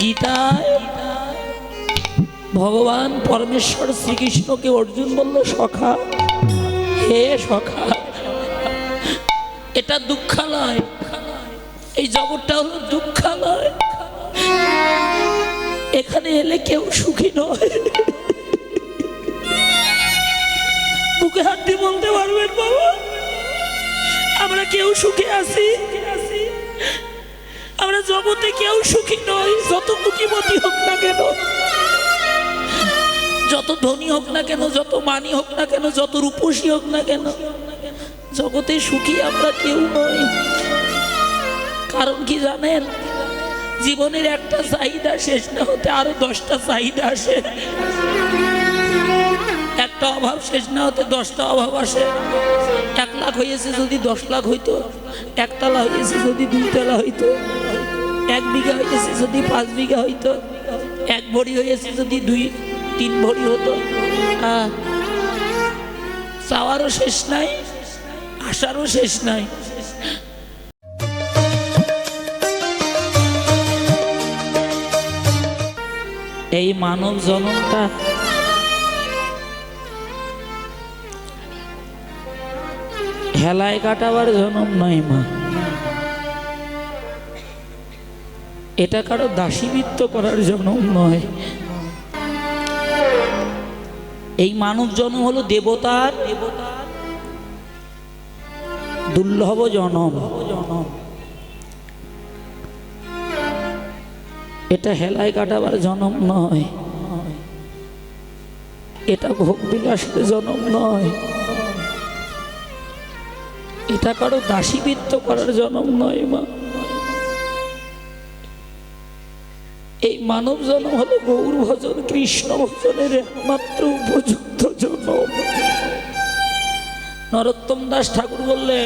গীতায় ভগবান পরমেশ্বর শ্রীকৃষ্ণকে অর্জুন বলল, সখা, হে সখা, এটা দুঃখালয়, এই জগৎটা হলো দুঃখালয়, এখানে এলে কেউ সুখী নয়। বুকে হাত দিয়ে বলতে পারবেন বাবা, আমরা কেউ সুখে আছি? আমরা জগতে কেউ সুখী নয়। যত কোটিপতি হোক না কেন, যত ধনী হোক না কেন, যত মানি হোক না কেন, যত রূপসী হোক না কেন, জগতে সুখী আমরা কেউ নই। কারণ কি জানেন? জীবনের একটা চাহিদা শেষ না হতে আরো 10টা চাহিদা আসে, একটা অভাব শেষ না হতে 10টা অভাব আসে। 1 লাখ হয়েছে যদি 10 লাখ হইতো, 1 তলা হয়েছে যদি 2 তলা হইতো, 1 বিঘা হয়েছে যদি 5 বিঘা হইতো, 1 ভরি হয়েছে যদি 2-3 ভরি হতো। চাওয়ারও শেষ নাই, আশারও শেষ নাই। এই মানব জন্মটা হেলায় কাটাবার জন্ম নয় মা, এটা কারো দাসীবৃত্ত করার জন্ম নয়। এই মানব জন্ম হলো দেবতার দুর্লভ জন্ম। এটা হেলায় কাটাবার জন্ম নয়, এটা ভোগ বিলাসের জন্ম নয়, এটা কারো দাসীবৃত্ত করার জন্ম নয় মা। এই মানব জন্ম হলো গৌর ভজন, কৃষ্ণ ভজনের একমাত্র উপযুক্ত জন্ম। নরোত্তম দাস ঠাকুর বললে,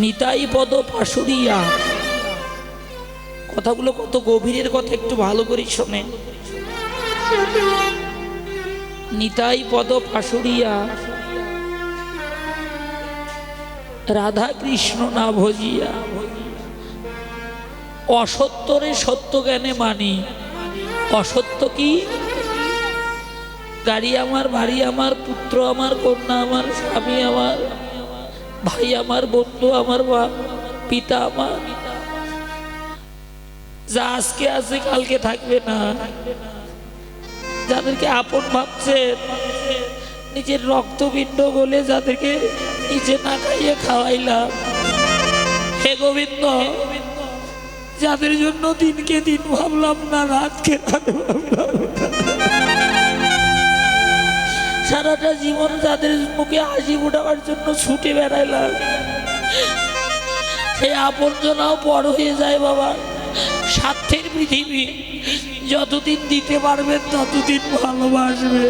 নিতাই পদ পাশুরিয়া। কথাগুলো কত গভীরের কথা, একটু ভালো করে শোনে। নিতাই পদ পাশুরিয়া রাধা কৃষ্ণ না ভজিয়া, অসত্যরে সত্য জ্ঞানে মানি। অসত্য কি? গাড়ি আমার, বাড়ি আমার, পুত্র আমার, কন্যা আমার, স্বামী আমার, ভাই আমার, বন্ধু আমার, পিতা আমার, যা আজকে আছে কালকে থাকবে না। যাদেরকে আপন ভাবছে, নিজের রক্তপিণ্ড বলে যাদেরকে নিজে না খাইয়ে খাওয়াইলাম, হে গোবিন্দ, যাদের জন্য দিনকে দিন ভাবলাম না, রাতকে রাত ভাবলাম, সারাটা জীবন যাদের মুখে হাসি ফোটাবার জন্য ছুটে বেড়াইলাম, সেই আপনজনাও বড় হয়ে যায় বাবা। স্বার্থের পৃথিবী, যতদিন দিতে পারবেন ততদিন ভালোবাসবে।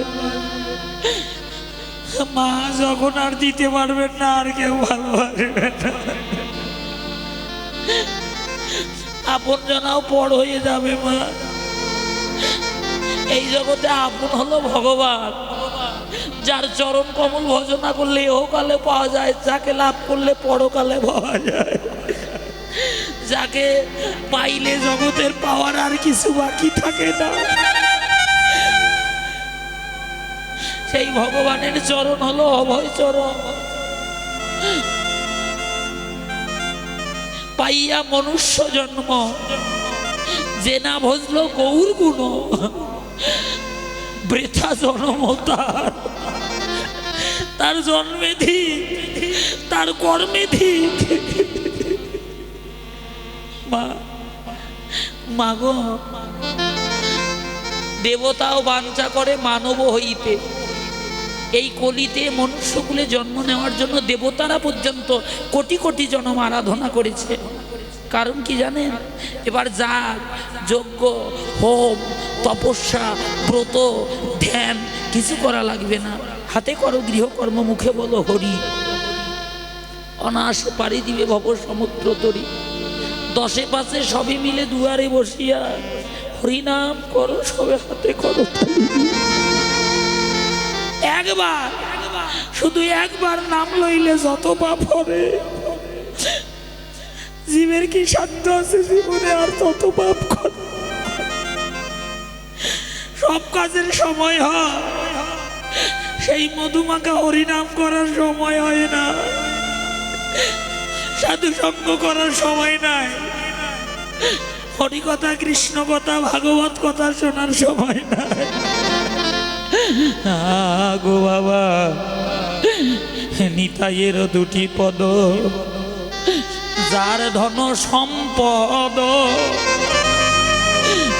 মা যখন আর দিতে পারবেন না, আর কেউ ভালোবাসবে না। আপনজনাও বড় হয়ে যাবে মা। এই জগতে আপন হলো ভগবান, যার চরণ কমল ভজনা করলে ইহকালে পাওয়া যায়, যাকে লাভ করলে পরকালে পাওয়া যায়, যাকে পাইলে জগতের পাওয়ার আর কিছু বাকি থাকে না। সেই ভগবানের চরণ হলো অভয় চরণ। পাইয়া মনুষ্য জন্ম, যে না ভজলো গৌর গুণ, বৃথা জন্ম তার। তার জন্মে ধিক, তার কর্মে ধিক। মাগো, দেবতাও বাঞ্ছা করে মানব হইতে। এই কলিতে মনুষ্যকুলে জন্ম নেওয়ার জন্য দেবতারা পর্যন্ত কোটি কোটি জন্ম আরাধনা করেছে। কারণ কি জানেন? এবার যাগ, যজ্ঞ, হোম, তপস্যা, ব্রত, ধ্যান কিছু করা লাগবে না। হাতে করো গৃহকর্ম, মুখে বলো হরি, অনায়াসে পাড়ি দিবে ভব সমুদ্র তরী। 10 পাশে সবে মিলে দুয়ারে বসিয়া হরিনাম করো, সবে হাতে করো তালি। একবার, শুধু একবার নাম লইলে যত পাপ হবে, জীবের কি সাধ্য আছে জীবনে আর তত পাপ কর? সব কাজের সময় হয়, সেই মধুমাখা হরিনাম করার সময় হয় না, সাধু সঙ্গ করার সময় নাই, হরি কথা কৃষ্ণ কথা ভাগবত কথা শোনার সময় নাই। গো বাবা, নিতাইয়ের দুটি পদ, যার ধন সম্পদ,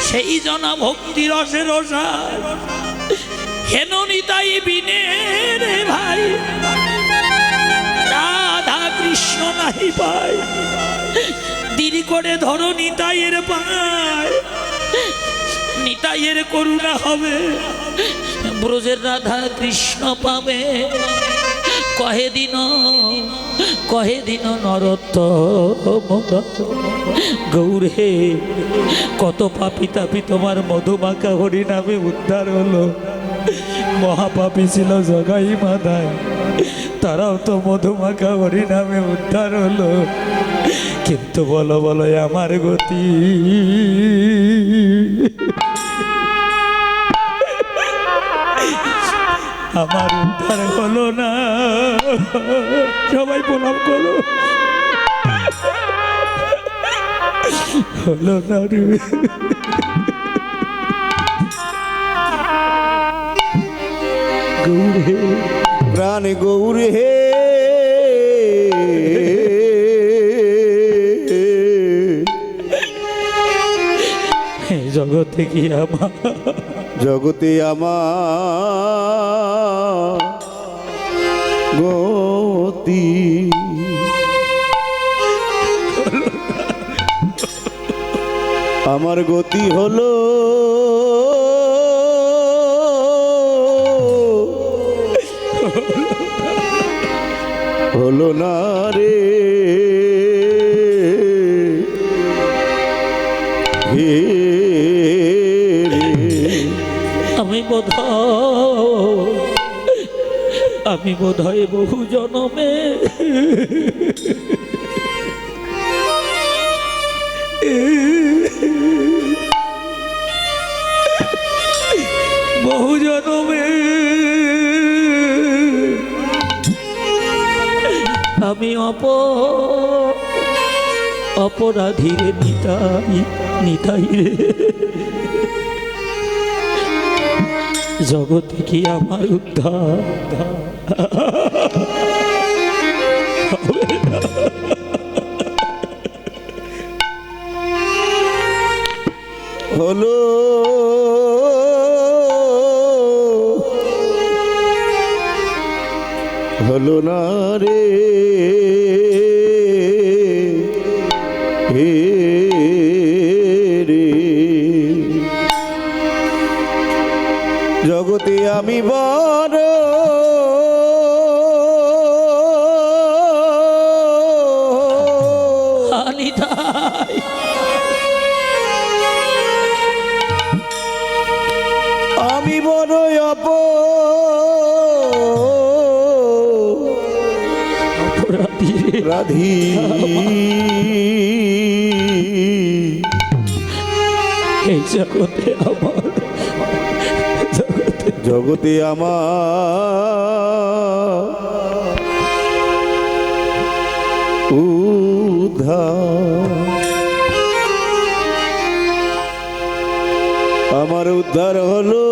সেই জনা ভক্তি রসে রসার, হেন নিতাই বিনে রে ভাই, রাধা কৃষ্ণ নাহি পায়। দেরি করে ধরো নিতাইয়ের পায়, নিতাইয়ের করুণা হবে, ব্রজের রাধা কৃষ্ণ পাবে। কহে দিন নরোত্তম গৌর হে, কত পাপী তাপী তোমার মধুমাখা হরি নামে উদ্ধার হলো। মহাপাপী ছিল জগাই মাথায়, তারাও তো মধুমাখা হরি নামে উদ্ধার হলো। কিন্তু বলো বলো আমার গতি, আমার উদ্ধার হলো না। সবাই প্রণাম করো। হলো না রে। গৌর হে, প্রাণ গৌর হে, জগতে কি আমার, জগতে আমার গতি, আমার গতি হলো হলো না রে। আমি বোধহয় বহু জনমে আমি অপরাধীরে নিতাই রে। জগতে কি আমার উদ্ধার হলো হলো না রে। হে রে, জগতে আমি বড় আমি বড় অপরাধী। এই জগতে আমার জগতে আমার উদ্ধার, আমার উদ্ধার হলো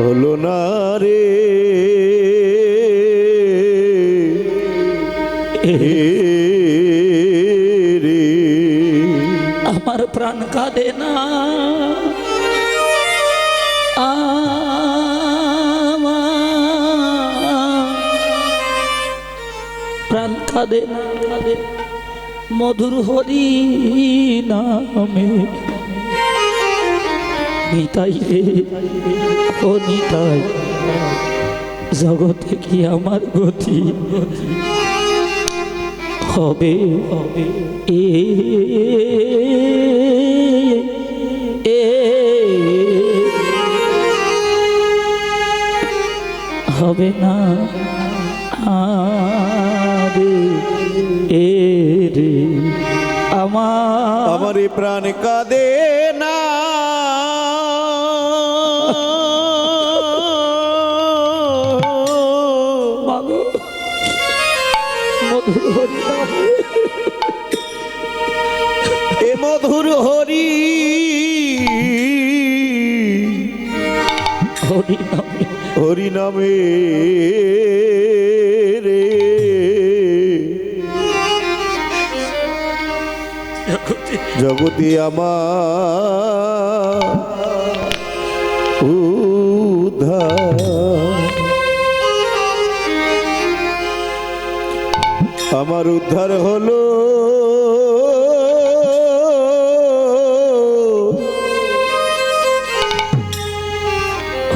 হলো না রে। আমার প্রাণ কাঁদে না, প্রাণ কাঁদে না, মধুর হরি নামে। নিতাই রে ও নিতাই, জগতে কি আমার গতি হবে? এ হবে না আরে এ রে আমার এই প্রাণ কাঁদে না মাগো মধুর হরি নামে এ মধুর হরি হরি নামে হরি নামে রে জগতি আমার উদ্ধার আমার উদ্ধার হলো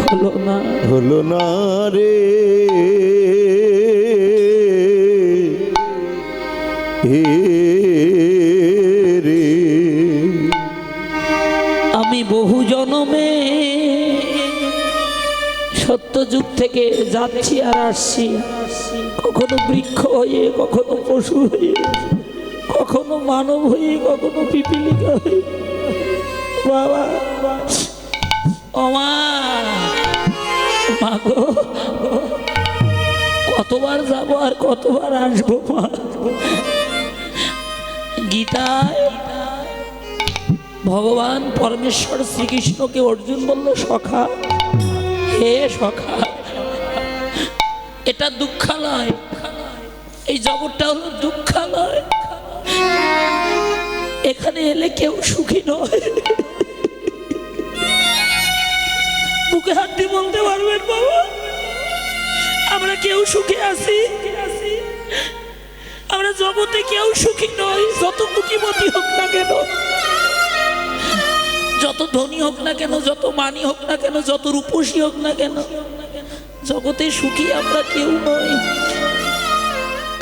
হলো না হলো না রে হে রে আমি বহু জন্মে সত্য যুগ থেকে যাচ্ছি আর আসছি, কখনো বৃক্ষ হয়ে, কখনো পশু হয়ে, কখনো মানব হয়ে, কখনো পিপিলিকা হয়ে। বাবা ওমা মাগো, কতবার যাবো আর কতবার আসবো মা। গীতায় ভগবান পরমেশ্বর শ্রীকৃষ্ণকে অর্জুন বলল, সখা হে সখা, এটা দুঃখালয়, এই জগৎটা হলো দুঃখালয়, এখানে এলে কেউ সুখী নয়। বুকে হাত দিয়ে বলতে পারবেন বাবা, আমরা কেউ সুখে আছি? আমরা জগতে কেউ সুখী নয়, যত কুটিমতি হোক না কেন, যত ধনী হোক না কেন, যত মানি হোক না কেন, যত রূপসী হোক না কেন, জগতে সুখী আমরা কেউ নই।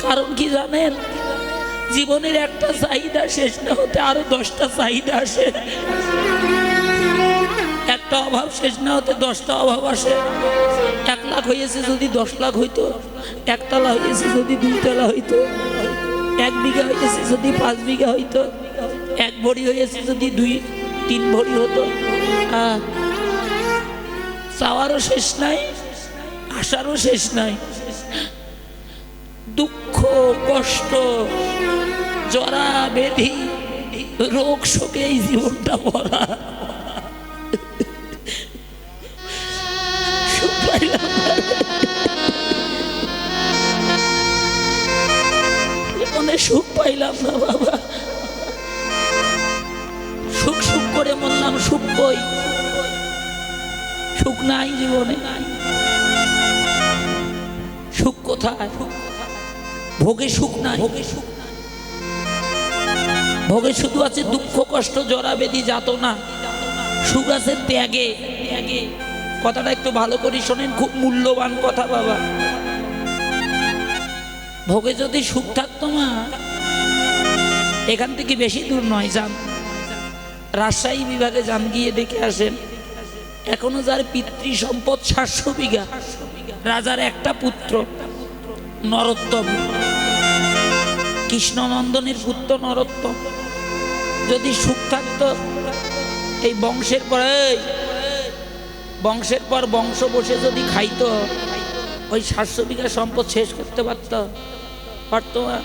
কারণ কি জানেন? জীবনের একটা চাহিদা শেষ না হতে আরো 10টা চাহিদা আসে, একটা অভাব শেষ না হতে 10টা অভাব আসে। 1 লাখ হয়েছে যদি 10 লাখ হইতো, 1 তলা হয়েছে যদি 2 তলা হইতো, 1 বিঘা হয়েছে যদি 5 বিঘা হইতো, 1 ভরি হয়েছে যদি 2-3 ভরি হতো। চাওয়ারও শেষ নাই, আশারও শেষ নাই। দুঃখ কষ্ট জরা ব্যাধি রোগ শোকে এই জীবনটা ভরা। সুখ পাইলাম না, জীবনে সুখ পাইলাম না বাবা। সুখ সুখ করে মরলাম, সুখ কই? সুখ নাই জীবনে, নাই। সুখ কোথায়? ভোগে সুখ নাই, ভোগে শুধু আছে দুঃখ কষ্ট জরা বেদি যাতনা। সুখ আছে ত্যাগে। কথাটা একটু ভালো করে শোনেন, খুব মূল্যবান কথা বাবা। ভোগে যদি সুখ থাকতো না, এখান থেকে বেশি দূর নয়, যান রাজশাহী বিভাগে যান, গিয়ে দেখে আসেন। এখনো যার পিতৃ সম্পদ 700 বিঘা, রাজার একটা পুত্র নরোত্তম, কৃষ্ণনন্দনের পুত্র নরোত্তম। যদি সুখ থাকতো, এই বংশের পর বংশ বসে যদি খাইতো, ওই 700 বিঘা সম্পদ শেষ করতে পারতো না।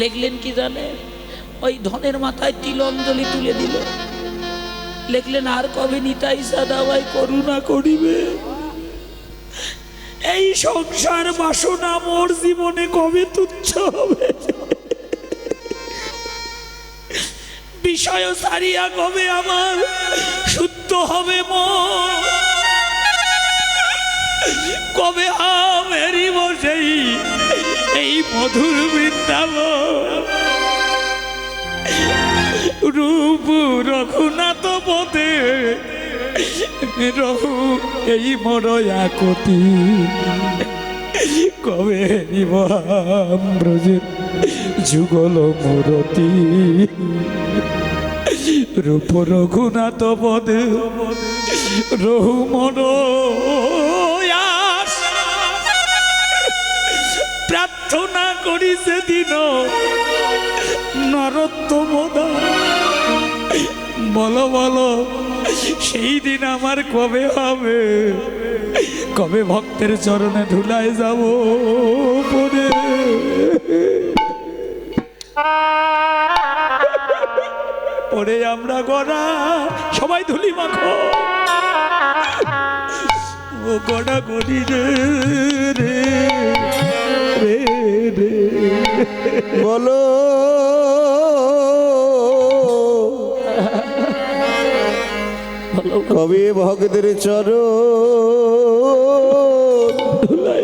লেখলেন কি জানে? ওই ধনের মাথায় তিল অঞ্জলি তুলে দিল, লেখলেন, আর কবে নিতাই সাদাবাই করুণা করিবে? এই সংসার বাসনা মোর জীবনে কবে তুচ্ছ হবে? বিষয় সারিয়া কবে আমার শুদ্ধ হবে মন? কবে হামেরি বসেই এই মধুর বৃন্দাবন? রূপ রঘুনাথ পদে রঘু এই মরয়া কতি, কবে ব্রজের যুগল মূরতি। রূপ রঘুনাথ পদে রঘু মরয়া গড়ি সেদিন নরোত্তম দাস। বলো বলো সেই দিন আমার কবে হবে? কবে ভক্তের চরণে ধুলায় যাব পরে? পরে আমরা গড়া সবাই ধুলি মাখো, ও গড়া গড়ি রে রে রে রে। বলো কবি ভক্তের চরণ ধুলা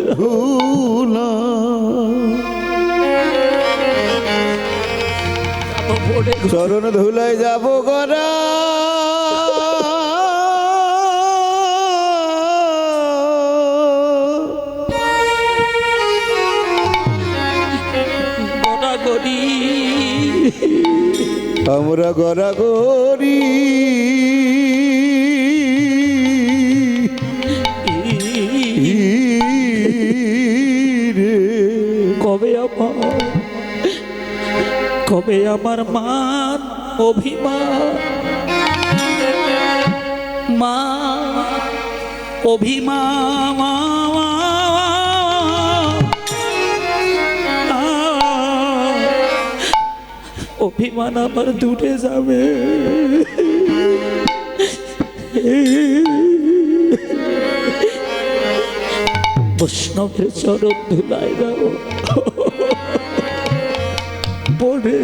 চরণ ধুলায় যাব গড়া। আমরা গড়া গড়ি কবে আমার মান অভিমান, মা অভিমান অভিমান আমার দূরে যাবে। বৈষ্ণবের চরণ ধুলায় যাব পড়ে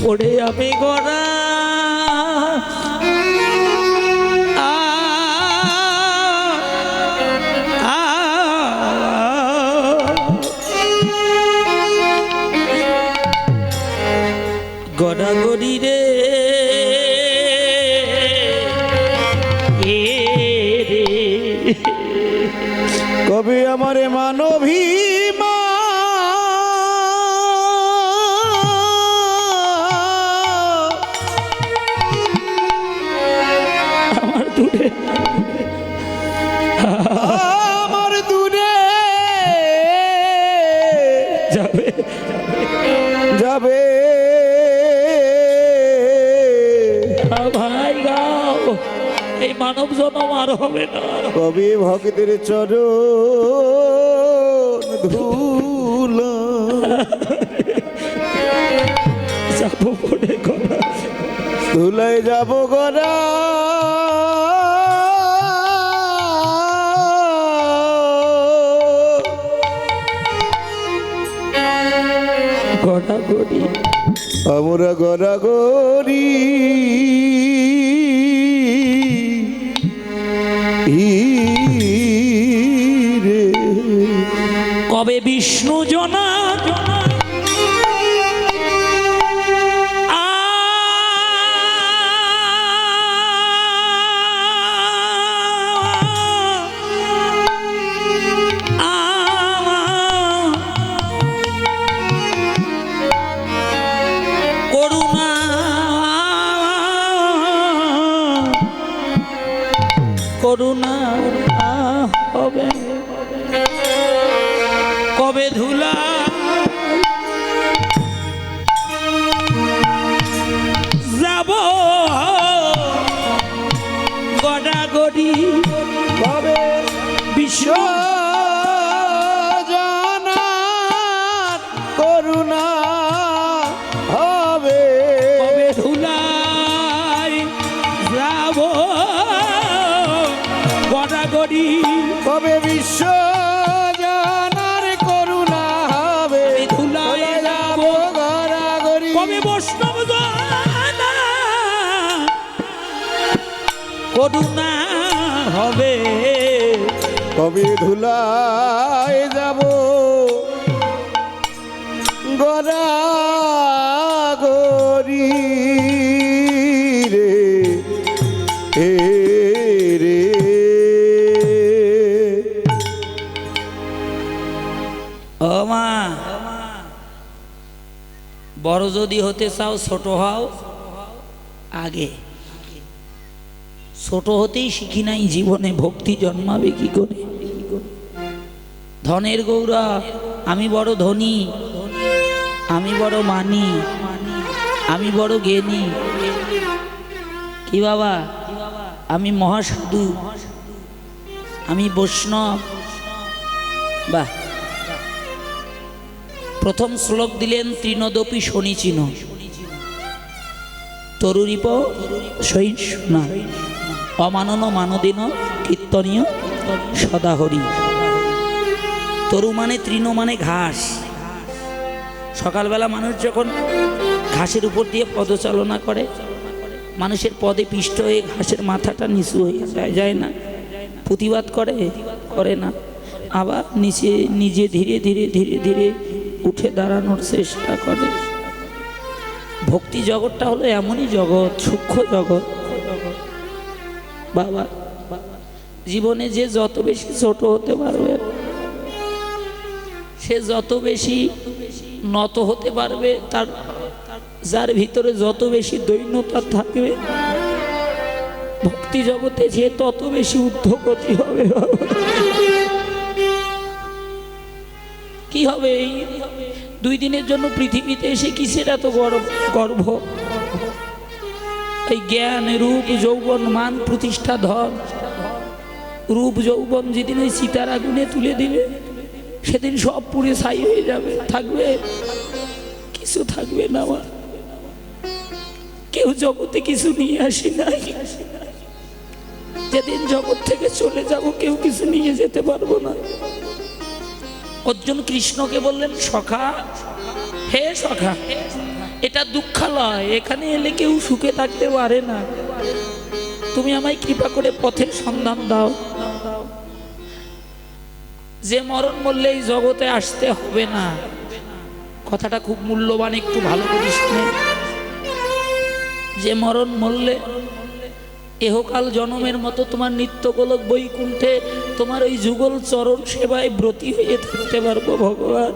পড়ে আমি গড়া গড়াগড়ি রে কবি আমারে মানবী আমার দূরে যাবে যাবে ভাই গাও, এই মানব জন্ম আর হবে না। কবি ভক্তের চরণ ধুলা যাবো পড়ে গড়া ধুলায় যাব গড়া। গড়াগড়ি আমরা গড়া গড়ি রে। কবে বিষ্ণু জনা করুণা হবে, কবে ধুলা যাব গড়াগড়ি। কবে বিশ্ব জানার করুণা হবে, কবে ধুলাই যাব গড়াগড়ি। কবে বিশ্ব জানার করুণা হবে, ধুলায় যাব গড়াগড়ি। কবে বৈষ্ণব জানা করুণা হবে, কবে ধুলায় যাব গড়াগড়ি রে রে। ও মা, বড় যদি হতে চাও ছোট হও আগে। ছোট হতেই শিখি নাই জীবনে ভক্তি জন্মাবে কি করে। ধনের গৌরব আমি বড় ধনী, আমি বড় মানি, আমি বড় জ্ঞানী, কি বাবা আমি মহাসাধু, আমি বৈষ্ণব। বাহ, প্রথম শ্লোক দিলেন তৃণদপি শনিচিহ্ন তরুরিপ সহিষ্ণা অমানন মানদিন কীর্তনীয় সদাহরি। তরু মানে তৃণ মানে ঘাস। সকালবেলা মানুষ যখন ঘাসের উপর দিয়ে পদচালনা করে, মানুষের পদে পিষ্ট হয়ে ঘাসের মাথাটা নিচু হয়ে যায় না? প্রতিবাদ করে না? আবার নিচে নিজে ধীরে ধীরে ধীরে ধীরে উঠে দাঁড়ানোর চেষ্টা করে। ভক্তি জগৎটা হলো এমনই জগৎ, সূক্ষ্ম জগৎ বাবা। জীবনে যে যত বেশি ছোট হতে পারবে, সে যত বেশি নত হতে পারবে, তার যার ভিতরে যত বেশি দৈন্যতা থাকবে, ভক্তি জগতে যে তত বেশি ঊর্ধ্বগতি হবে। কি হবে? এই 2 দিনের জন্য পৃথিবীতে এসে কিসের এত গর্ব? এই জ্ঞান, রূপ, যৌবন, মান, প্রতিষ্ঠা, ধন। রূপ যৌবন যেদিন ওই সীতার আগুনে তুলে দিবে, সেদিন সব পুড়ে ছাই হয়ে যাবে। থাকবে কিছু? থাকবে না। আমার কেউ জগতে কিছু নিয়ে আসি নাই। যেদিন জগৎ থেকে চলে যাব, কেউ কিছু নিয়ে যেতে পারবো না। অর্জুন কৃষ্ণকে বললেন, সখা, হে সখা, এটা দুঃখালয়, এখানে এলে কেউ সুখে থাকতে পারে না। তুমি আমায় কৃপা করে পথের সন্ধান দাও। যে মরণ মরলে এই জগতে আসতে হবে না। কথাটা খুব মূল্যবান, একটু ভালো করে শুনে। যে মরণ মরলে এহকাল জনমের মতো তোমার নিত্য গোলক বৈকুণ্ঠে তোমার ওই যুগল চরণ সেবায় ব্রতী হয়ে থাকতে পারবো। ভগবান,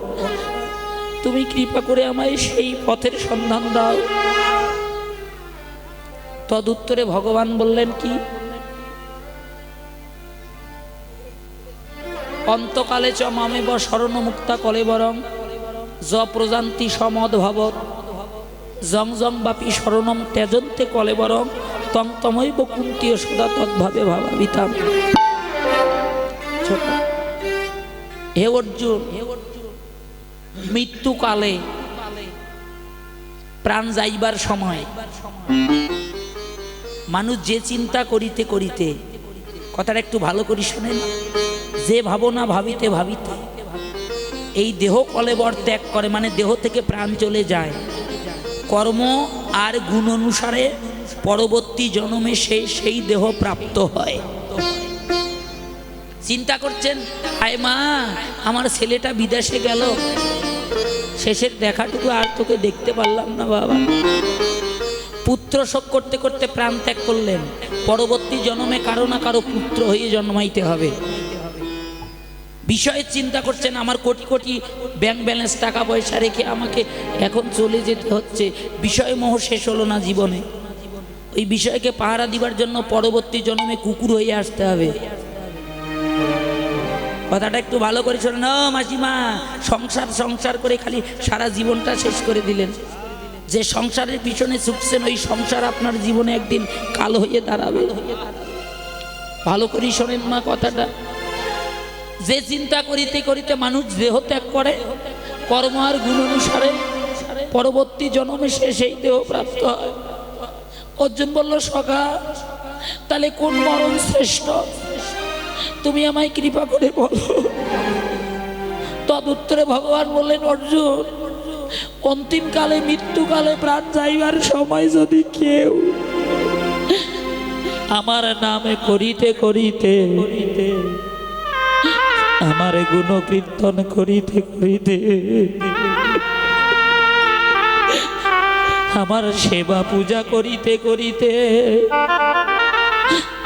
তুমি কৃপা করে আমায় সেই পথের সন্ধান দাও। তদুত্তরে ভগবান বললেন কি? অন্তকালে চ মামেব শরণমুক্তা কলেবরং য প্রজান্তি সমদ ভবৎ জং জং বাপি শরণম ত্যজন্তে কলেবরং তং তমৈব কুন্তীয় সদা তদ্ভাবে ভাবাবিতাম। হে অর্জুন, মৃত্যুকালে প্রাণ যাইবার সময় মানুষ যে চিন্তা করিতে করিতে, কথাটা একটু ভালো করে শোনেন, যে ভাবনা ভাবিতে ভাবিতে এই দেহ কলেবর ত্যাগ করে, মানে দেহ থেকে প্রাণ চলে যায়, কর্ম আর গুণ অনুসারে পরবর্তী জন্মে সেই দেহ প্রাপ্ত হয়। চিন্তা করছেন, আয় মা, আমার ছেলেটা বিদেশে গেল, শেষের দেখাটুকু আর তোকে দেখতে পারলাম না বাবা। পুত্র শোক করতে করতে প্রাণ ত্যাগ করলেন, পরবর্তী জন্মে কারো না কারো পুত্র হয়ে জন্মাইতে হবে। বিষয়ের চিন্তা করছেন, আমার কোটি কোটি ব্যাংক ব্যালেন্স টাকা পয়সা রেখে আমাকে এখন চলে যেতে হচ্ছে। বিষয় মোহ শেষ হলো না জীবনে। ওই বিষয়কে পাহারা দিবার জন্য পরবর্তী জন্মে কুকুর হয়ে আসতে হবে। কথাটা একটু ভালো করে শোনেন। মাসিমা, সংসার সংসার করে খালি সারা জীবনটা শেষ করে দিলেন। যে সংসারের পিছনে ছুটছেন, ওই সংসার আপনার জীবনে একদিন কালো হয়ে দাঁড়াবে। ভালো করে শোনেন মা কথাটা। যে চিন্তা করিতে করিতে মানুষ দেহ ত্যাগ করে, কর্ম আর গুণ অনুসারে পরবর্তী জন্মে সে সেই দেহ প্রাপ্ত হয়। অর্জুন বলল, সখা, তাহলে কোন মরণ শ্রেষ্ঠ? তুমি আমায় কৃপা করে বলো। তদুত্তরে ভগবান বললেন, অর্জুন, অন্তিমকালে মৃত্যুকালে প্রাণ যাইবার সময় যদি কেউ আমার নামে করিতে করিতে আমার গুণ কীর্তন করিতে করিতে আমার সেবা পূজা করিতে করিতে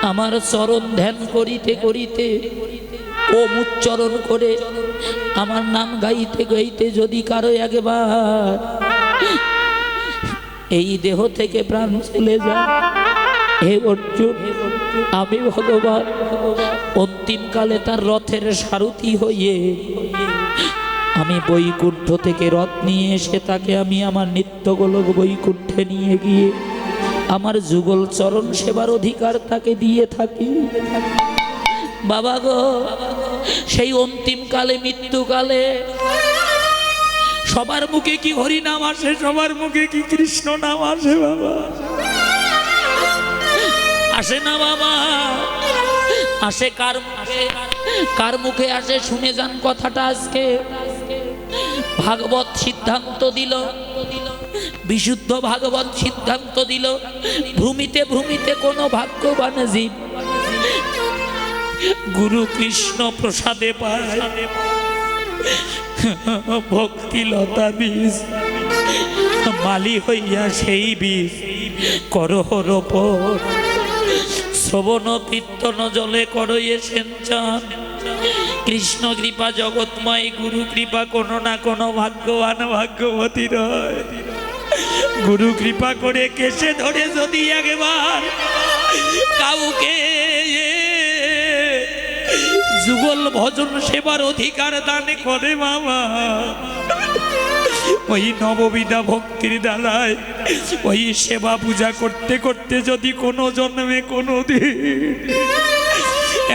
আমার চরণ ধ্যান করিতে করিতে ওম উচ্চারণ করে আমার নাম গাইতে গাইতে যদি কারো একবার এই দেহ থেকে প্রাণ চলে যায়, হে অর্জুন, আমি ভগবান অন্তিমকালে তার রথের সারথি হইয়ে আমি বৈকুণ্ঠ থেকে রথ নিয়ে এসে তাকে আমি আমার নিত্যগোলক বৈকুণ্ঠে নিয়ে গিয়ে আমার যুগল চরণ সেবার অধিকার তাকে দিয়ে থাকি। বাবা গো, সেই অন্তিমকালে মৃত্যুকালে সবার মুখে কি হরি নাম আসে, সবার মুখে কি কৃষ্ণ নাম আসে বাবা? আসে না বাবা? আসে কার মুখে? কার মুখে আসে শুনে যান কথাটা। আজকে ভাগবত সিদ্ধান্ত দিল, বিশুদ্ধ ভাগবত সিদ্ধান্ত দিল, ভূমিতে ভূমিতে কোনো ভাগ্যবান জীব গুরু কৃষ্ণ প্রসাদে পায় ভক্তিলতা বীজ, মালি হইয়া সেই বীজ করহ রোপণ, শ্রবণ কীর্তন জলে করয়ে সেঞ্চন। কৃষ্ণ কৃপা জগৎময়, গুরু কৃপা কোনো না কোনো ভাগ্যবান ভাগ্যবতী রয়। গুরু কৃপা করে কেসে ধরে যদি একবার কাউকে যুগল ভজন সেবার অধিকার দান করে বাবা, ওই নববিধা ভক্তির দ্বারায় ওই সেবা পূজা করতে করতে যদি কোনো জন্মে কোনো দিন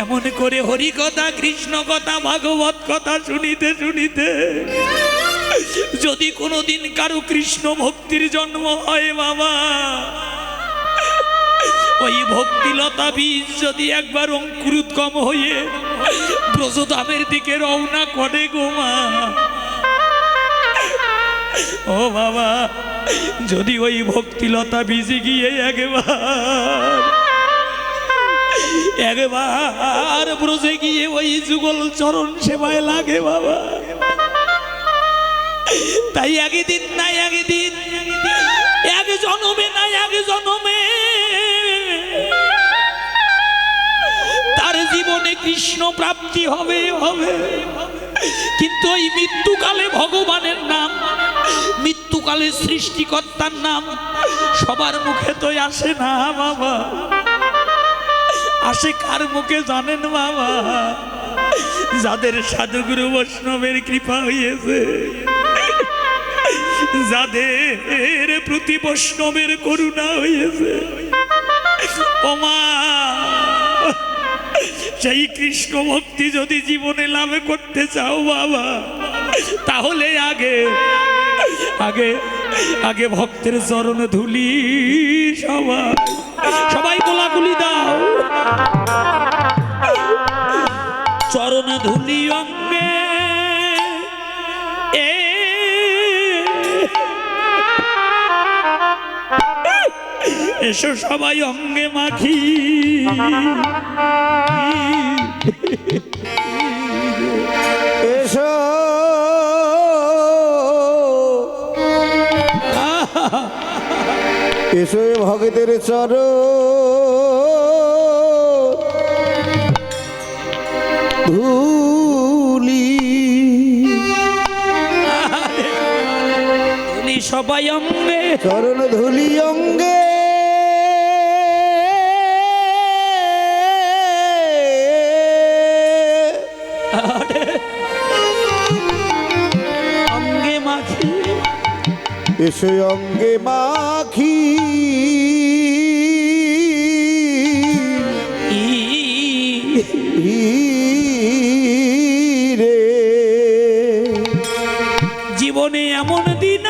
এমন করে হরি কথা, কৃষ্ণ কথা, ভাগবত কথা শুনিতে শুনিতে যদি কোনোদিন কারো কৃষ্ণ ভক্তির জন্ম হয় বাবা, ওই ভক্তিলতা বীজ যদি একবার অঙ্কুরোদ্গম হয়ে ব্রজধামের দিকে রওনা করে গো মা, ও বাবা, যদি ওই ভক্তিলতা বীজে গিয়ে একবার ব্রজে গিয়ে ওই যুগল চরণ সেবায় লাগে বাবা, তাই একদিন না একদিন, এক জনমে না এক জনমে তার জীবনে কৃষ্ণ প্রাপ্তি হবে হবে। কিন্তু ওই মৃত্যুকালে ভগবানের নাম, মৃত্যুকালে সৃষ্টিকর্তার নাম সবার মুখে তো আসে না বাবা। আসে কার মুখে জানেন বাবা? যাদের সাধুগুরু বৈষ্ণবের কৃপা হয়েছে, যাদের প্রতি বৈষ্ণবের করুণা হয়েছে। ও মা, সেই কৃষ্ণ ভক্তি যদি জীবনে লাভ করতে চাও বাবা, তাহলে আগে আগে আগে ভক্তের চরণ ধুলি সবাই সবাই গোলাগুলি দাও, চরণ ধুলি অঙ্গে এসো সবাই অঙ্গে মাখি, এসো এসো এ ভগতের চরণ ধুলি, সবাই অঙ্গে চরণ ধুলি অঙ্গে অঙ্গে মাখি, এসো অঙ্গে মাখি, রে জীবনে এমন দিন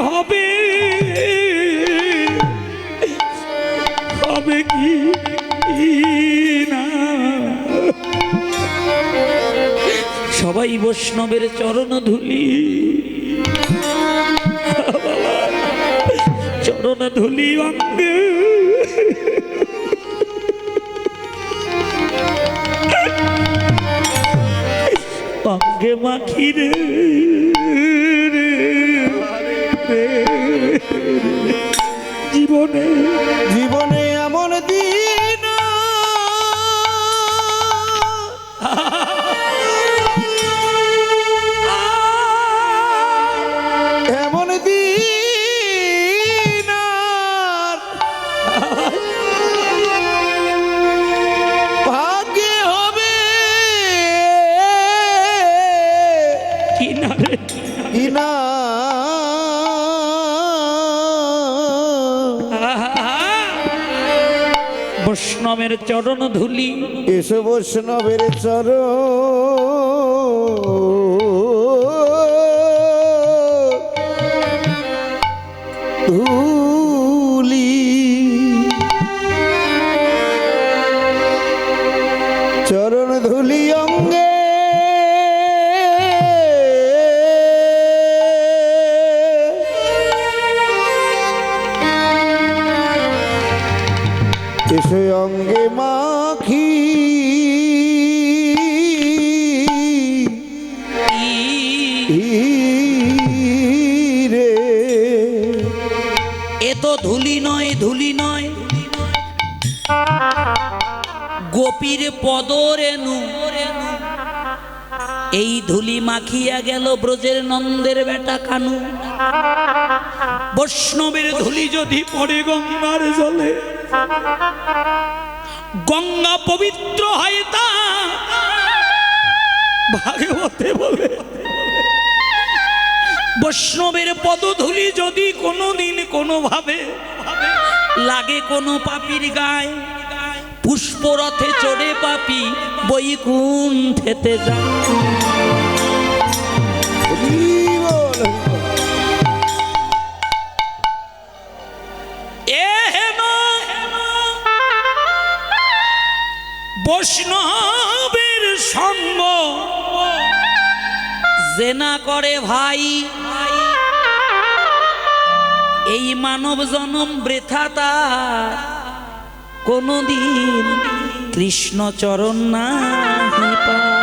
হবে হবে কি না, সবাই বৈষ্ণবের চরণ ধুলি, চরণ ধুলি অঙ্গে অঙ্গে মাখি রে, জীবনে জীবনে এমন দিন বৈষ্ণবের চরণ ধুলি, এসো বৈষ্ণবের চরণ ধুলি, চরণ ধুলি অঙ্গে এসে অঙ্গে মাখি রে। এ তো ধুলি নয়, ধুলি নয়, গোপীর পদরেণু। এই ধুলি মাখিয়া গেল ব্রজের নন্দের বেটা কানু। বৈষ্ণবের ধুলি যদি পড়ে গঙ্গার জলে, গঙ্গা পবিত্র হয় তা ভাগবতে বলে। বৈষ্ণবের পদধূলি যদি কোনোদিন কোনোভাবে লাগে কোনো পাপীর গায়ে, পুষ্পরথে চড়ে পাপী বৈকুণ্ঠেতে যায়। বৈষ্ণবের সঙ্গ জেনা করে ভাই, এই মানব জনম বৃথা তার, কোনদিন কৃষ্ণ চরণ নাহি পায়।